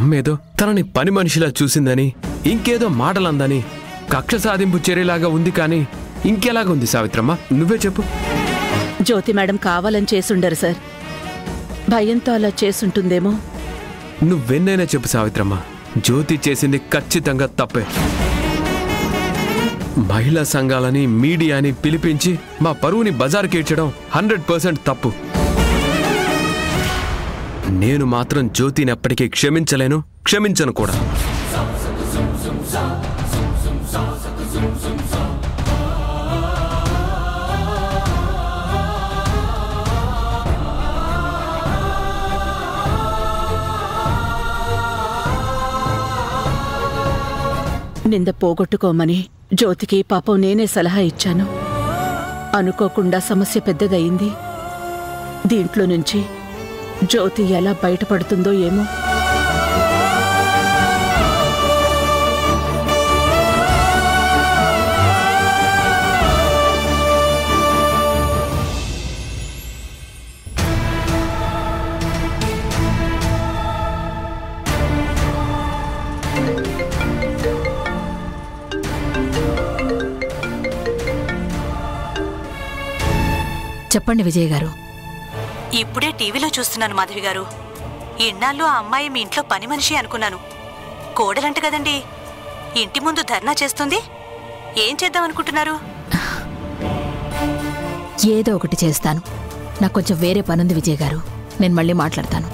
అమ్మేదో తనని పని మనిషిలా చూసిందని, ఇంకేదో మాటలందని కక్ష సాధింపు చర్యలాగా ఉంది. కానీ ఇంకెలాగా ఉంది సావిత్రమ్మ? నువ్వే చెప్పు. జ్యోతి మేడం కావాలని చేసుండరు సార్, భయంతో అలా చేసుంటుందేమో. నువ్వెన్నైనా చెప్పు సావిత్రమ్మ, జ్యోతి చేసింది ఖచ్చితంగా తప్పే. మహిళా సంఘాలని, మీడియాని పిలిపించి మా పరువుని బజారుకేడ్చడం 100% తప్పు. నేను మాత్రం జ్యోతిని ఎప్పటికీ క్షమించలేను, క్షమించను కూడా. నింద పోగొట్టుకోమని జ్యోతికి పాపం నేనే సలహా ఇచ్చాను. అనుకోకుండా సమస్య పెద్దదయింది. దీంట్లో నుంచి జ్యోతి ఎలా బయటపడుతుందో ఏమో. చెప్పండి విజయ్ గారు. ఇప్పుడే టీవీలో చూస్తున్నాను మాధవి గారు. ఇన్నాళ్ళు ఆ అమ్మాయి మీ ఇంట్లో పని మనిషి అనుకున్నాను. కోడలంట కదండి, ఇంటి ముందు ధర్నా చేస్తుంది. ఏం చేద్దాం అనుకుంటున్నారు? ఏదో ఒకటి చేస్తాను. నాకు కొంచెం వేరే పనుంది విజయ్ గారు, నేను మళ్ళీ మాట్లాడతాను.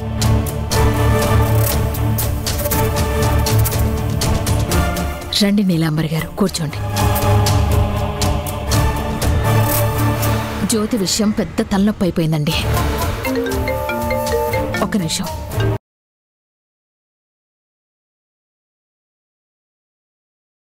రండి నీలాంబరి గారు, కూర్చోండి. జ్యోతి విషయం పెద్ద తలనొప్పి అయిపోయిందండి. ఒక నిమిషం.